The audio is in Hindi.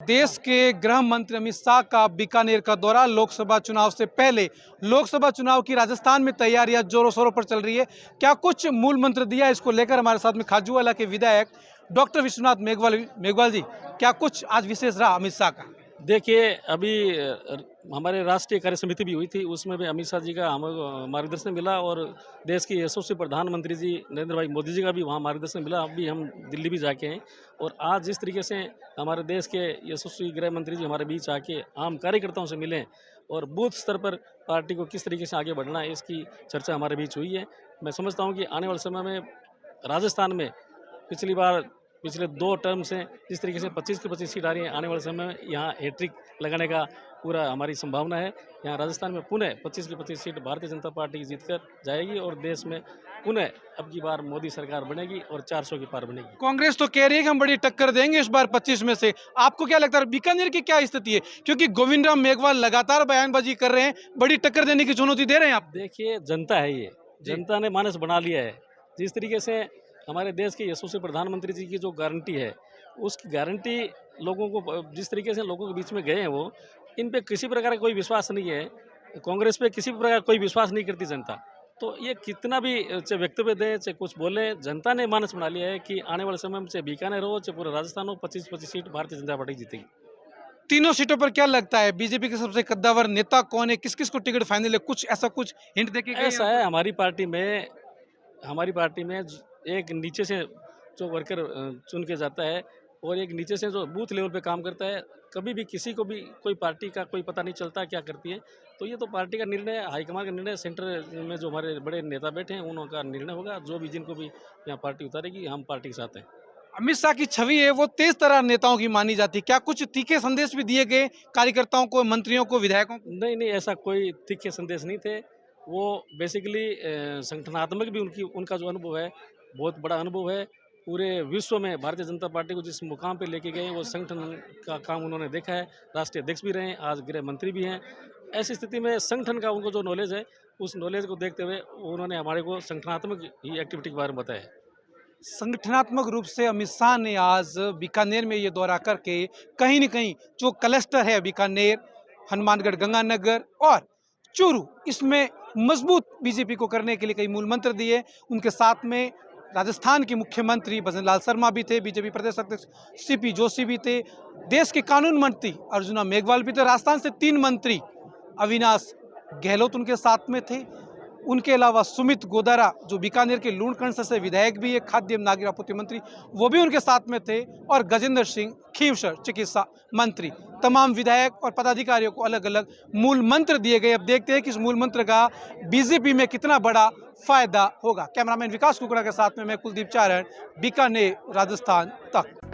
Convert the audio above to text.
देश के गृह मंत्री अमित शाह का बीकानेर का दौरा लोकसभा चुनाव से पहले। लोकसभा चुनाव की राजस्थान में तैयारियां जोरों शोरों पर चल रही है। क्या कुछ मूल मंत्र दिया, इसको लेकर हमारे साथ में खाजूवाला के विधायक डॉक्टर विश्वनाथ मेघवाल जी, क्या कुछ आज विशेष रहा अमित शाह का? देखिए, अभी हमारे राष्ट्रीय कार्य समिति भी हुई थी, उसमें भी अमित शाह जी का हमें मार्गदर्शन मिला और देश के यशस्वी प्रधानमंत्री जी नरेंद्र भाई मोदी जी का भी वहाँ मार्गदर्शन मिला। अभी हम दिल्ली भी जाके हैं और आज जिस तरीके से हमारे देश के यशस्वी गृह मंत्री जी हमारे बीच आके आम कार्यकर्ताओं से मिले और बूथ स्तर पर पार्टी को किस तरीके से आगे बढ़ना है, इसकी चर्चा हमारे बीच हुई है। मैं समझता हूँ कि आने वाले समय में राजस्थान में पिछले 2 टर्म से जिस तरीके से 25 की 25 सीट आ रही है, आने वाले समय में यहाँ हैट्रिक लगाने का पूरा हमारी संभावना है। यहाँ राजस्थान में पुनः 25 की 25 सीट भारतीय जनता पार्टी जीत कर जाएगी और देश में पुनः अब की बार मोदी सरकार बनेगी और 400 के पार बनेगी। कांग्रेस तो कह रही है कि हम बड़ी टक्कर देंगे इस बार 25 में से। आपको क्या लगता है बीकानेर की क्या स्थिति है? क्योंकि गोविंद राम मेघवाल लगातार बयानबाजी कर रहे हैं, बड़ी टक्कर देने की चुनौती दे रहे हैं आप। देखिए, जनता है, ये जनता ने मानस बना लिया है। जिस तरीके से हमारे देश के यशस्वी प्रधानमंत्री जी की जो गारंटी है, उसकी गारंटी लोगों को जिस तरीके से लोगों के बीच में गए हैं, वो इन पे किसी प्रकार का कोई विश्वास नहीं है। कांग्रेस पे किसी भी प्रकार कोई विश्वास नहीं करती जनता। तो ये कितना भी चाहे वक्तव्य दें, चाहे कुछ बोलें, जनता ने मानस बना लिया है कि आने वाले समय में चाहे बीकानेर हो, चाहे पूरा राजस्थान हो, 25-25 सीट भारतीय जनता पार्टी जीतेगी। तीनों सीटों पर क्या लगता है बीजेपी के सबसे कद्दावर नेता कौन है? किस किस को टिकट फाइनल है? कुछ ऐसा कुछ हिंट देके गए ऐसा हैं है, आप? हमारी पार्टी में एक नीचे से जो वर्कर चुन के जाता है और एक नीचे से जो बूथ लेवल पे काम करता है। कभी भी किसी को भी कोई पार्टी का कोई पता नहीं चलता क्या करती है। तो ये तो पार्टी का निर्णय, हाईकमान का निर्णय, सेंटर में जो हमारे बड़े नेता बैठे हैं उनका निर्णय होगा। जो भी जिनको भी यहाँ पार्टी उतारेगी, हम पार्टी के साथ हैं। अमित शाह की छवि है वो तेज तर्रार नेताओं की मानी जाती है। क्या कुछ तीखे संदेश भी दिए गए कार्यकर्ताओं को, मंत्रियों को, विधायकों को? नहीं नहीं, ऐसा कोई तीखे संदेश नहीं थे। वो बेसिकली संगठनात्मक भी उनका जो अनुभव है, बहुत बड़ा अनुभव है। पूरे विश्व में भारतीय जनता पार्टी को जिस मुकाम पे लेके गए, वो संगठन का काम उन्होंने देखा है। राष्ट्रीय अध्यक्ष भी रहे हैं, आज गृह मंत्री भी हैं। ऐसी स्थिति में संगठन का उनको जो नॉलेज है, उस नॉलेज को देखते हुए उन्होंने हमारे को संगठनात्मक ही एक्टिविटी के बारे में बताया है। संगठनात्मक रूप से अमित शाह ने आज बीकानेर में ये दौरा करके कहीं न कहीं जो क्लस्टर है बीकानेर, हनुमानगढ़, गंगानगर और चूरू, इसमें मजबूत बीजेपी को करने के लिए कई मूल मंत्र दिए। उनके साथ में राजस्थान के मुख्यमंत्री भजन लाल शर्मा भी थे, बीजेपी प्रदेश अध्यक्ष सीपी जोशी भी थे, देश के कानून मंत्री अर्जुना मेघवाल भी थे, राजस्थान से 3 मंत्री अविनाश गहलोत उनके साथ में थे। उनके अलावा सुमित गोदारा जो बीकानेर के लूणकंड से विधायक भी है, खाद्य एवं नागरिक आपूर्ति मंत्री, वो भी उनके साथ में थे, और गजेंद्र सिंह खीवसर चिकित्सा मंत्री। तमाम विधायक और पदाधिकारियों को अलग अलग मूल मंत्र दिए गए। अब देखते हैं कि इस मूल मंत्र का बीजेपी में कितना बड़ा फायदा होगा। कैमरामैन विकास कुकड़ा के साथ में मैं कुलदीप चारण, बीकानेर, राजस्थान तक।